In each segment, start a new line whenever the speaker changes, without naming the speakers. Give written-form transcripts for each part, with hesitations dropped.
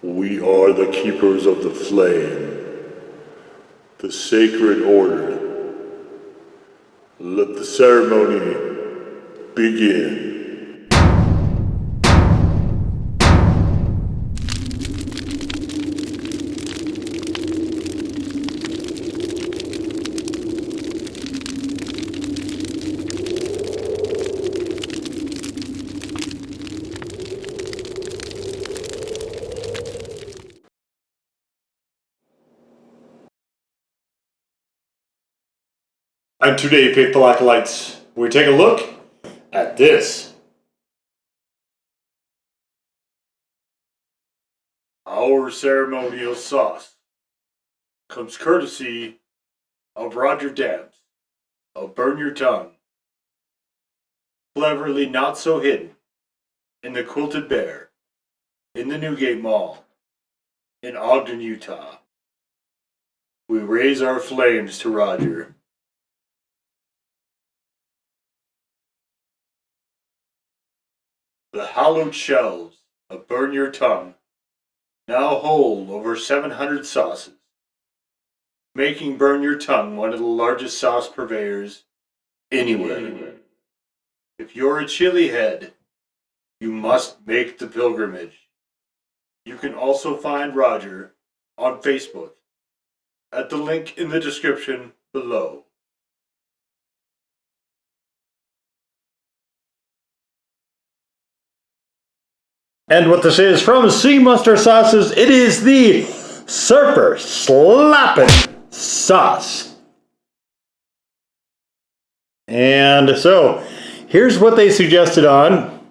We are the keepers of the flame, the sacred order. Let the ceremony begin. And today, faithful acolytes, we take a look at this. Our ceremonial sauce comes courtesy of Roger Debs of Burn Your Tongue. Cleverly not so hidden in the Quilted Bear in the Newgate Mall in Ogden, Utah. We raise our flames to Roger. The hallowed shelves of Burn Your Tongue now hold over 700 sauces, making Burn Your Tongue one of the largest sauce purveyors anywhere. If you're a chili head, you must make the pilgrimage. You can also find Roger on Facebook at the link in the description below. And what this is from Sea Monster Sauces, it is the Surfer Slappin sauce. And so, here's what they suggested on.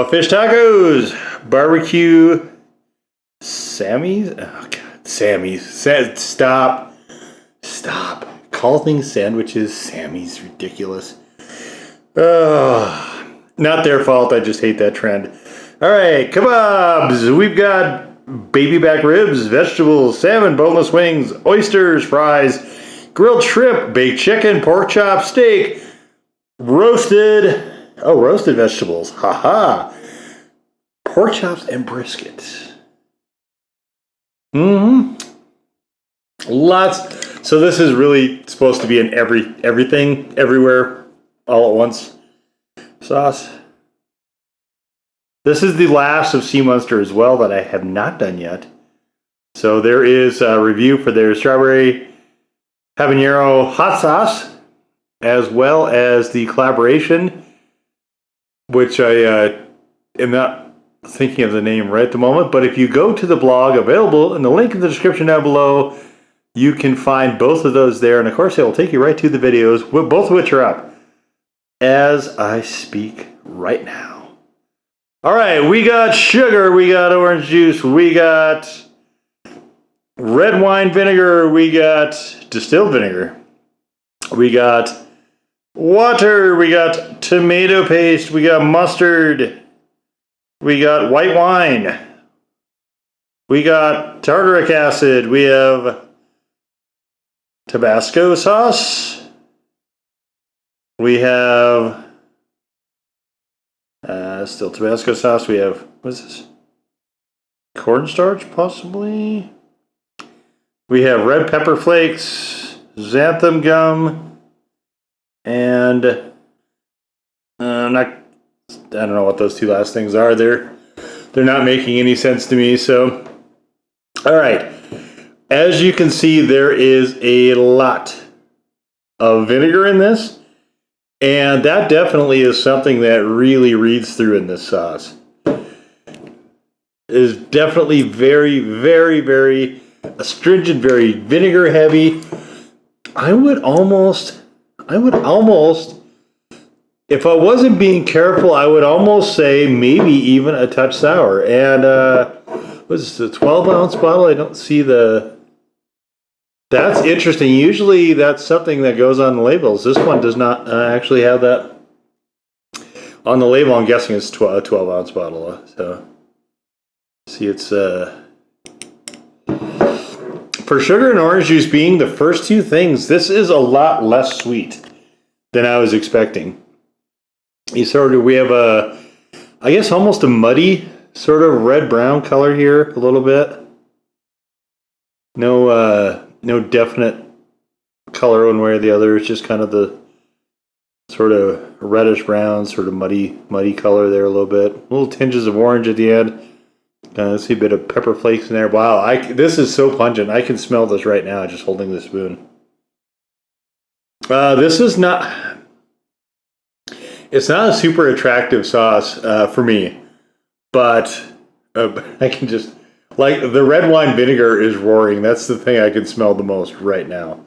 Fish tacos, barbecue, Sammy's. Oh God, Sammy's. Stop. Call things sandwiches Sammy's. Ridiculous. Not their fault. I just hate that trend. All right, kebabs. We've got baby back ribs, vegetables, salmon, boneless wings, oysters, fries, grilled shrimp, baked chicken, pork chop, steak, roasted vegetables. Haha. Pork chops and brisket. Lots. So this is really supposed to be an everything, everywhere, all at once sauce. This is the last of Sea Monster as well that I have not done yet. So there is a review for their strawberry habanero hot sauce, as well as the collaboration, which I am not thinking of the name right at the moment, but if you go to the blog available in the link in the description down below, you can find both of those there, and of course it will take you right to the videos, both of which are up as I speak right now. All right, we got sugar, we got orange juice, we got red wine vinegar, we got distilled vinegar, we got water, we got tomato paste, we got mustard, we got white wine, we got tartaric acid, we have Tabasco sauce, we have still Tabasco sauce. We have, what is this? Cornstarch, possibly. We have red pepper flakes, xanthan gum, and I don't know what those two last things are. They're not making any sense to me. So, all right. As you can see, there is a lot of vinegar in this. And that definitely is something that really reads through in this sauce. It is definitely very, very, very astringent, very vinegar heavy. I would almost, if I wasn't being careful, I would almost say maybe even a touch sour. And what is this, a 12-ounce bottle? I don't see the... That's interesting. Usually that's something that goes on the labels. This one does not actually have that on the label. I'm guessing it's a 12-ounce bottle. So, see, it's for sugar and orange juice being the first two things, this is a lot less sweet than I was expecting. We have a I guess almost a muddy sort of red-brown color here a little bit. No definite color one way or the other. It's just kind of the sort of reddish brown, sort of muddy color there a little bit. Little tinges of orange at the end. See a bit of pepper flakes in there. Wow, this is so pungent. I can smell this right now just holding the spoon. This is not... It's not a super attractive sauce for me, but I can just... Like, the red wine vinegar is roaring. That's the thing I can smell the most right now.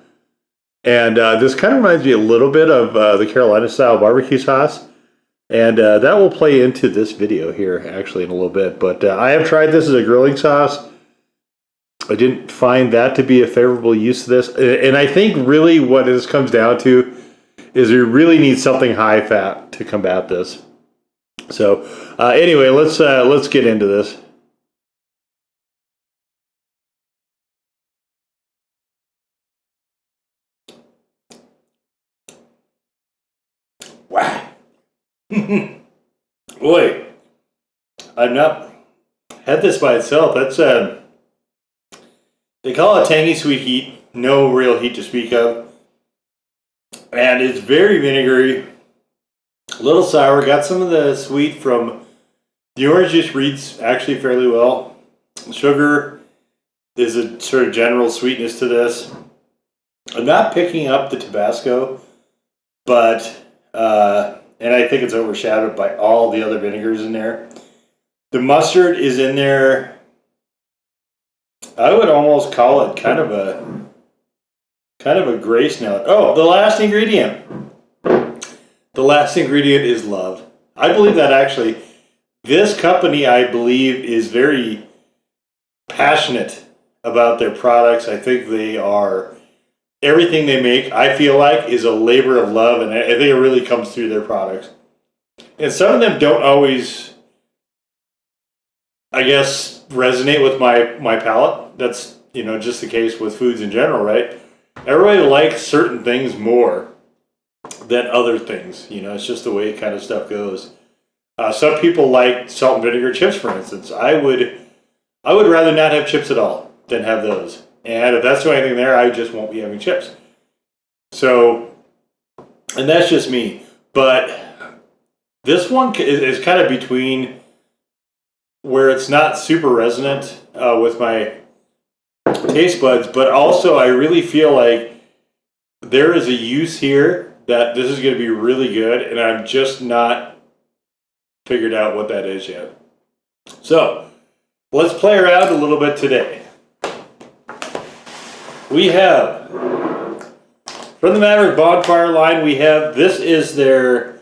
And this kind of reminds me a little bit of the Carolina-style barbecue sauce. And that will play into this video here, actually, in a little bit. But I have tried this as a grilling sauce. I didn't find that to be a favorable use of this. And I think really what this comes down to is we really need something high fat to combat this. So anyway, let's get into this. Wow. Boy, I've not had this by itself. That's they call it tangy sweet heat. No real heat to speak of. And it's very vinegary, a little sour. Got some of the sweet from the orange juice reads actually fairly well. Sugar is a sort of general sweetness to this. I'm not picking up the Tabasco, but and I think it's overshadowed by all the other vinegars in there. The mustard is in there. I would almost call it kind of a grace note. Oh, the last ingredient. The last ingredient is love. I believe that actually this company, I believe, is very passionate about their products. I think they are... Everything they make, I feel like, is a labor of love, and I think it really comes through their products. And some of them don't always, I guess, resonate with my palate. That's, just the case with foods in general, right? Everybody likes certain things more than other things. It's just the way kind of stuff goes. Some people like salt and vinegar chips, for instance. I would rather not have chips at all than have those. And if that's the only thing there, I just won't be having chips. So, and that's just me. But this one is kind of between where it's not super resonant with my taste buds, but also I really feel like there is a use here that this is going to be really good, and I'm just not figured out what that is yet. So, let's play around a little bit today. We have, from the Maverik Bonfire line, this is their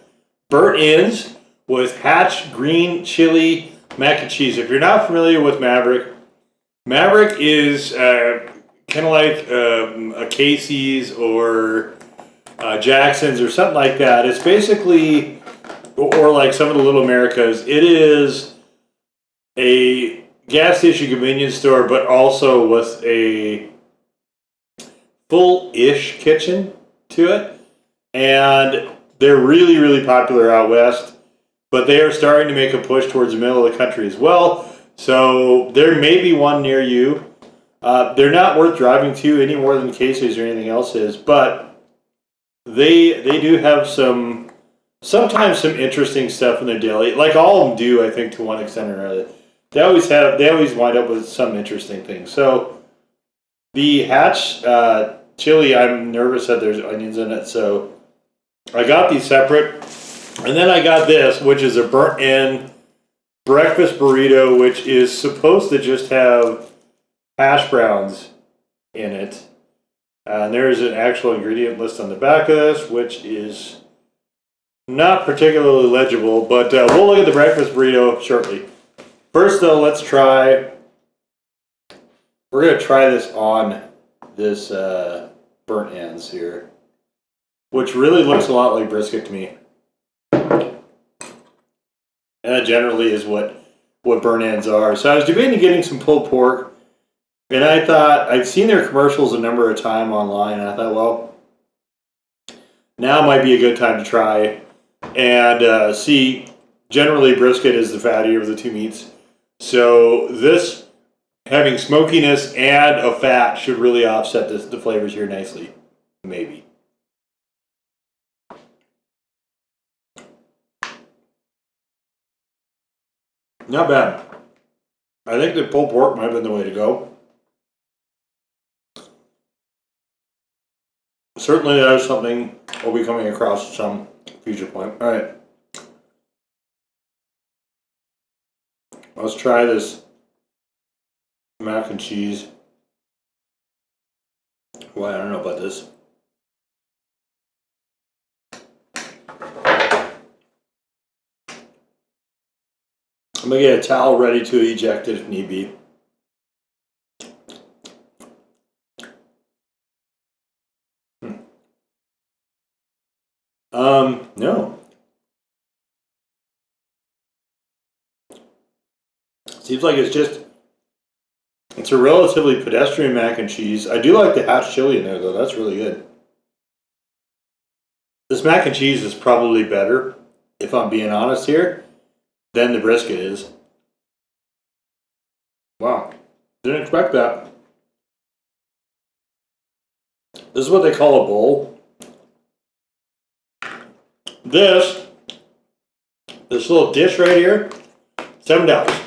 Burnt Ends with Hatch Green Chili Mac and Cheese. If you're not familiar with Maverik, Maverik is kind of like a Casey's or Jackson's or something like that. It's basically, or like some of the Little Americas, it is a gas station convenience store, but also with a full-ish kitchen to it, and they're really, really popular out west, but they are starting to make a push towards the middle of the country as well, so there may be one near you. They're not worth driving to any more than Casey's or anything else is, but they do have sometimes some interesting stuff in their deli, like all of them do, I think, to one extent or another. They always wind up with some interesting things. So the Hatch chili, I'm nervous that there's onions in it, so I got these separate. And then I got this, which is a Burnt Ends Breakfast Burrito, which is supposed to just have hash browns in it. And there's an actual ingredient list on the back of this, which is not particularly legible, but we'll look at the breakfast burrito shortly. First, though, we're going to try this on this Burnt Ends here, which really looks a lot like brisket to me. And that generally is what Burnt Ends are. So I was debating getting some pulled pork, and I thought, I'd seen their commercials a number of times online, and I thought, well, now might be a good time to try and see generally brisket is the fattier of the two meats. So this having smokiness and a fat should really offset the flavors here nicely. Maybe. Not bad. I think the pulled pork might have been the way to go. Certainly that is something we'll be coming across at some future point. Alright. Let's try this mac and cheese. Well, I don't know about this. I'm gonna get a towel ready to eject it if need be. No. Seems like it's a relatively pedestrian mac and cheese. I do like the hatch chili in there though, that's really good. This mac and cheese is probably better, if I'm being honest here, than the brisket is. Wow, didn't expect that. This is what they call a bowl. This little dish right here, $7.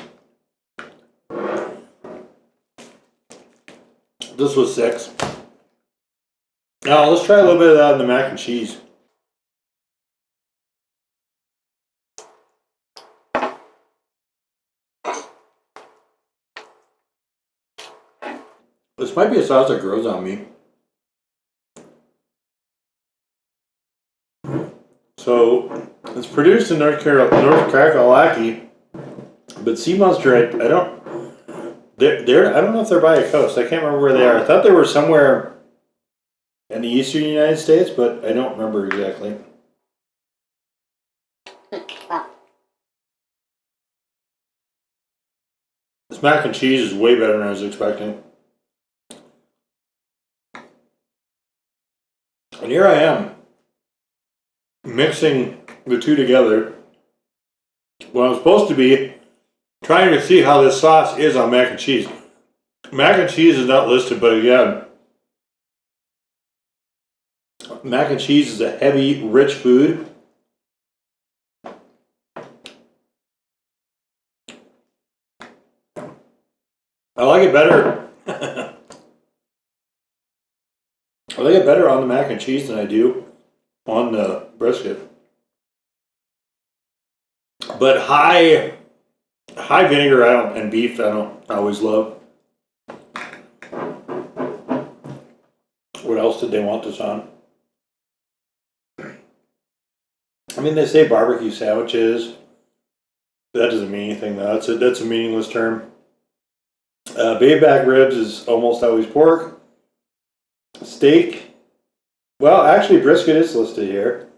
This was $6. Now let's try a little bit of that in the mac and cheese. This might be a sauce that grows on me. So it's produced in North Kakalaki, but Sea Monster, I don't know if they're by a coast. I can't remember where they are. I thought they were somewhere in the eastern United States, but I don't remember exactly. This mac and cheese is way better than I was expecting. And here I am, mixing the two together when I'm supposed to be trying to see how this sauce is on mac and cheese. Mac and cheese is not listed, but again, mac and cheese is a heavy, rich food. I like it better. I like it better on the mac and cheese than I do on the brisket. But high vinegar and beef I don't always love. What else did they want this on? I mean, they say barbecue sandwiches. That doesn't mean anything though. That's a meaningless term. Baby back ribs is almost always pork. Steak. Well, actually, brisket is listed here,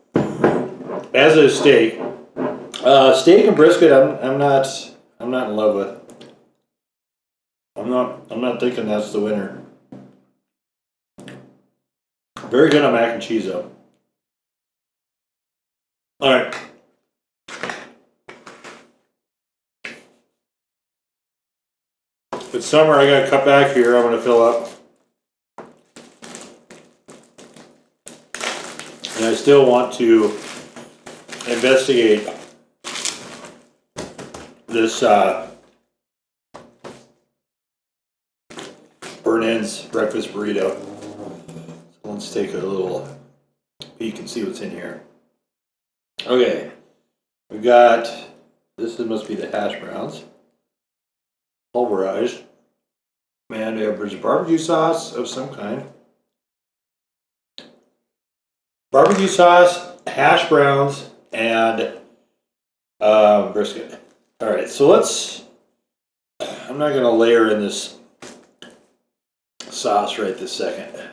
as is steak. Steak and brisket, I'm not in love with. I'm not thinking that's the winner. Very good on mac and cheese though. All right. It's summer. I got to cut back here. I'm going to fill up. And I still want to investigate this Burnt Ends Breakfast Burrito. So let's take a little peek and see what's in here. Okay, we've got, must be the hash browns. Pulverized. And there's barbecue sauce of some kind. Barbecue sauce, hash browns, and brisket. Alright, so I'm not going to layer in this sauce right this second.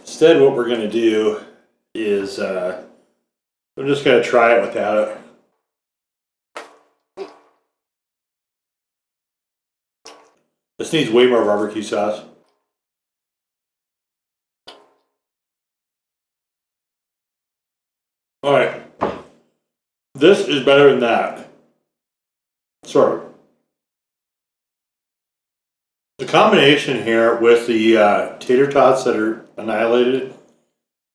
Instead, what we're going to do is I'm just going to try it without it. This needs way more barbecue sauce. Alright. this is better than that. Sort of. The combination here with the tater tots that are annihilated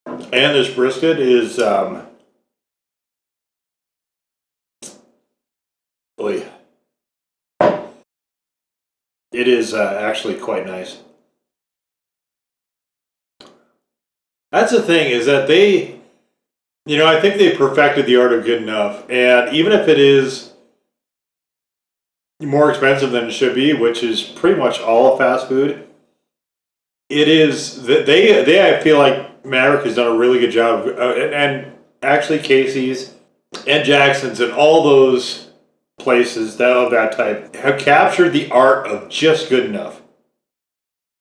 and this brisket is it is actually quite nice. That's the thing, is that they, I think they perfected the art of good enough. And even if it is more expensive than it should be, which is pretty much all of fast food, it is, they I feel like Maverik has done a really good job. And actually Casey's and Jackson's and all those places of that type have captured the art of just good enough.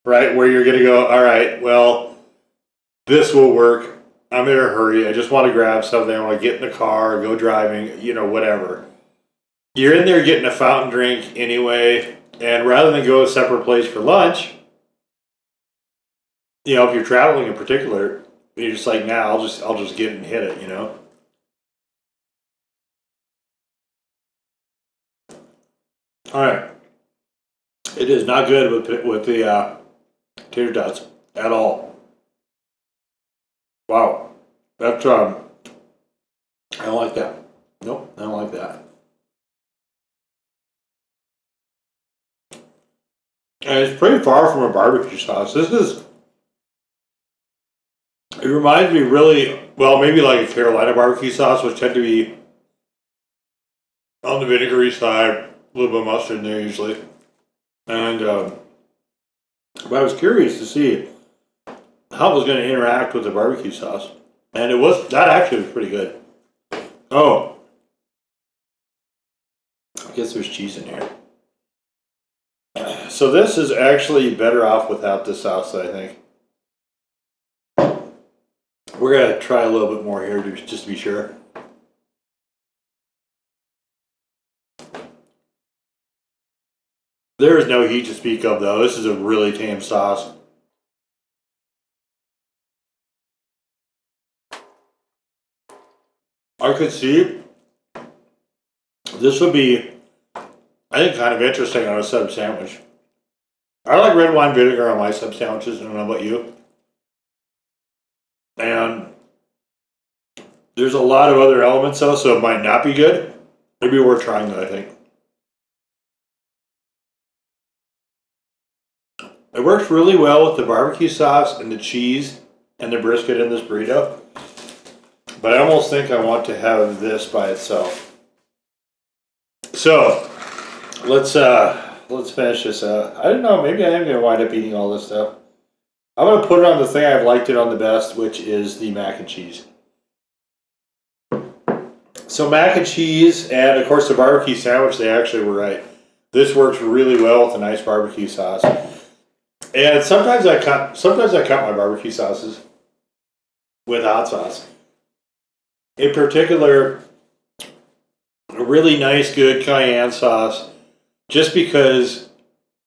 Right? Where you're going to go, all right, well, this will work. I'm in a hurry. I just want to grab something. I want to get in the car, go driving, whatever. You're in there getting a fountain drink anyway, and rather than go to a separate place for lunch, if you're traveling in particular, you're just like, nah, I'll just get and hit it, All right. It is not good with the tater tots at all. Wow, that's I don't like that. Nope, I don't like that. And it's pretty far from a barbecue sauce. It reminds me really, well, maybe like a Carolina barbecue sauce, which tend to be on the vinegary side, a little bit of mustard in there usually. And but I was curious to see how it was going to interact with the barbecue sauce. And that actually was pretty good. Oh, I guess there's cheese in here. So this is actually better off without the sauce, I think. We're going to try a little bit more here just to be sure. There is no heat to speak of, though. This is a really tame sauce. I could see this would be, I think, kind of interesting on a sub sandwich. I like red wine vinegar on my sub sandwiches. I don't know about you. And there's a lot of other elements though, so it might not be good. It'd be worth trying though, I think. It works really well with the barbecue sauce and the cheese and the brisket in this burrito. But I almost think I want to have this by itself. So let's finish this out. I don't know, maybe I am going to wind up eating all this stuff. I'm going to put it on the thing I've liked it on the best, which is the mac and cheese. So mac and cheese and of course the barbecue sandwich, they actually were right. This works really well with a nice barbecue sauce. And sometimes I cut my barbecue sauces with hot sauce. In particular, a really nice, good cayenne sauce, just because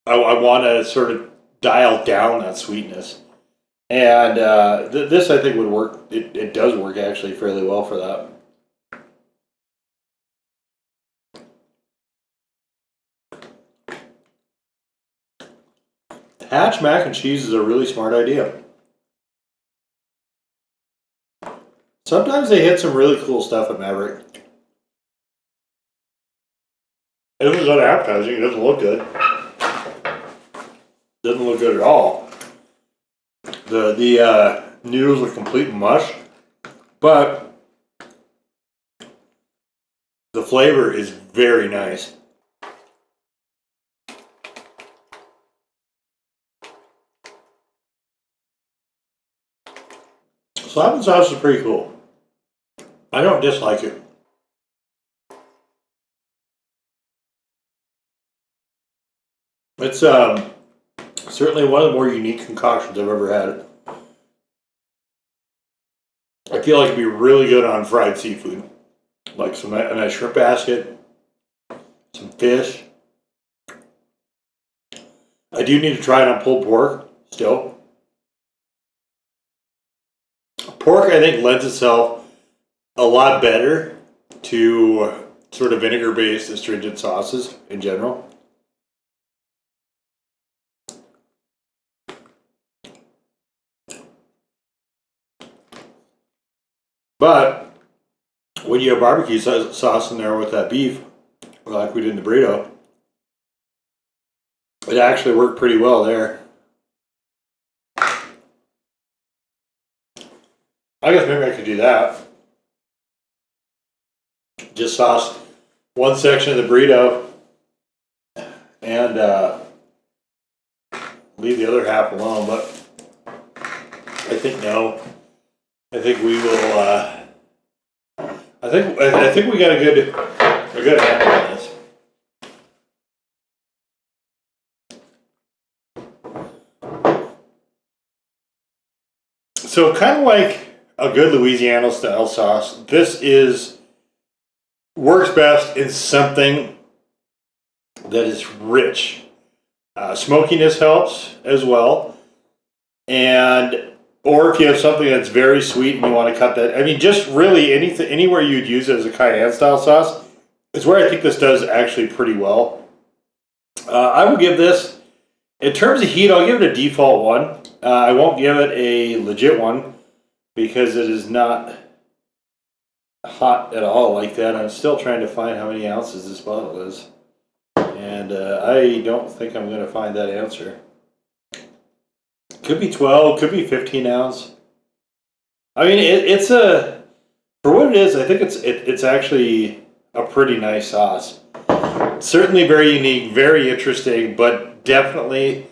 I want to sort of dial down that sweetness. And this, I think, would work. It does work, actually, fairly well for that. Hatch mac and cheese is a really smart idea. Sometimes they hit some really cool stuff at Maverik. It was unappetizing. It doesn't look good. Doesn't look good at all. The noodles are complete mush, but the flavor is very nice. Slappin sauce is pretty cool. I don't dislike it. It's certainly one of the more unique concoctions I've ever had. I feel like it'd be really good on fried seafood, like a nice shrimp basket, some fish. I do need to try it on pulled pork still. Pork, I think, lends itself a lot better to sort of vinegar-based astringent sauces in general. But when you have barbecue sauce in there with that beef, like we did in the burrito, it actually worked pretty well there. I guess maybe I could do that. Just sauce one section of the burrito and leave the other half alone. But I think no. I think we will. I think we got a good handle on this. So kind of like a good Louisiana style sauce, this works best in something that is rich. Smokiness helps as well, or if you have something that's very sweet and you want to cut that, I mean, just really anywhere you'd use it as a cayenne style sauce is where I think this does actually pretty well. I will give this, in terms of heat, I'll give it a default 1. I won't give it a legit 1 because it is not hot at all like that. I'm still trying to find how many ounces this bottle is, and I don't think I'm going to find that answer. Could be 12, could be 15 ounce. I mean, it's a, for what it is, I think it's actually a pretty nice sauce. Certainly very unique, very interesting, but definitely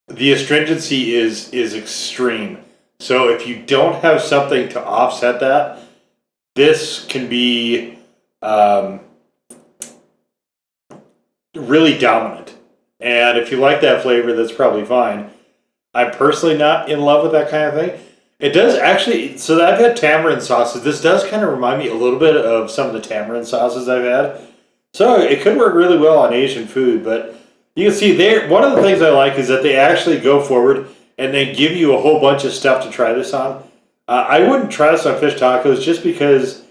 the astringency is extreme. So if you don't have something to offset that, this can be really dominant. And if you like that flavor, that's probably fine. I'm personally not in love with that kind of thing. It does actually, so I've had tamarind sauces. This does kind of remind me a little bit of some of the tamarind sauces I've had. So it could work really well on Asian food, but you can see there, one of the things I like is that they actually go forward and they give you a whole bunch of stuff to try this on. I wouldn't try this on fish tacos just because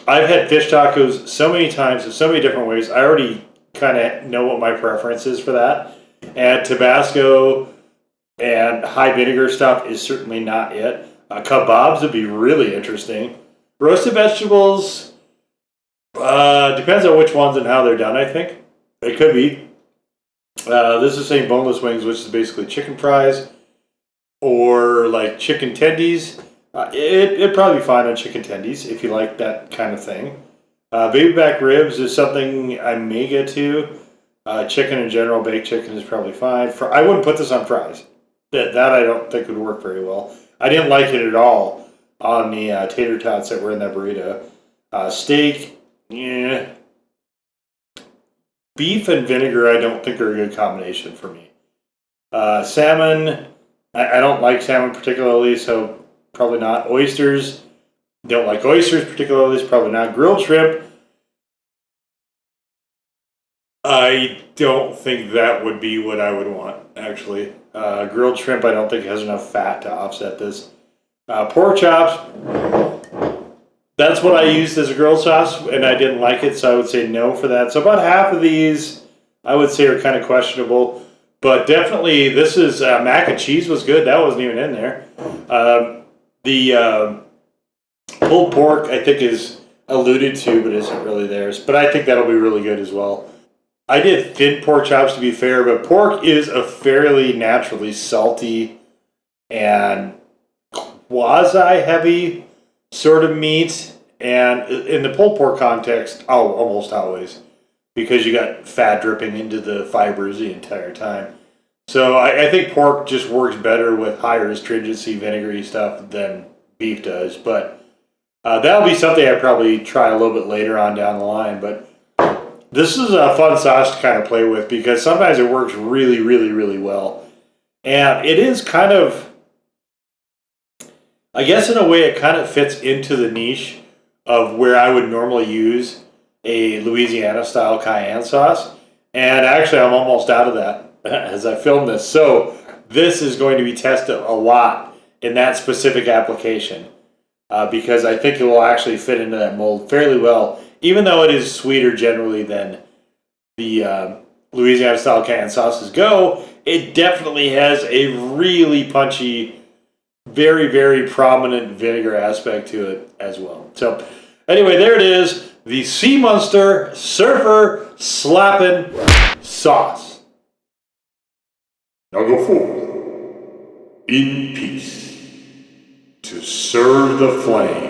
I've had fish tacos so many times in so many different ways. I already kind of know what my preference is for that. And Tabasco and high vinegar stuff is certainly not it. Kebabs would be really interesting. Roasted vegetables, depends on which ones and how they're done, I think. It could be. This is saying boneless wings, which is basically chicken fries, or like chicken tendies. It'd probably be fine on chicken tendies if you like that kind of thing. Baby back ribs is something I may get to. Chicken in general, baked chicken is probably fine. I wouldn't put this on fries. That I don't think would work very well. I didn't like it at all on the tater tots that were in that burrito. Steak, yeah. Beef and vinegar I don't think are a good combination for me. Salmon, I don't like salmon particularly, so probably not. Oysters, don't like oysters particularly, so probably not. Grilled shrimp, I don't think that would be what I would want, actually. Grilled shrimp I don't think has enough fat to offset this. Pork chops, that's what I used as a grilled sauce, and I didn't like it, so I would say no for that. So about half of these I would say are kind of questionable. But definitely this is, mac and cheese was good. That wasn't even in there. The pulled pork I think is alluded to, but isn't really theirs. But I think that'll be really good as well. I did thin pork chops to be fair, but pork is a fairly naturally salty and quasi-heavy sort of meat. And in the pulled pork context, almost always, because you got fat dripping into the fibers the entire time. So I think pork just works better with higher astringency, vinegary stuff than beef does. But that'll be something I probably try a little bit later on down the line. But this is a fun sauce to kind of play with because sometimes it works really, really, really well. And it is kind of, I guess in a way it kind of fits into the niche of where I would normally use a Louisiana style cayenne sauce. And actually I'm almost out of that as I film this. So this is going to be tested a lot in that specific application. because I think it will actually fit into that mold fairly well, even though it is sweeter generally than the Louisiana-style canned sauces go. It definitely has a really punchy, very, very prominent vinegar aspect to it as well. So anyway, there it is. The Sea Monster Surfer Slappin' Sauce. Now go forth in peace to serve the flame.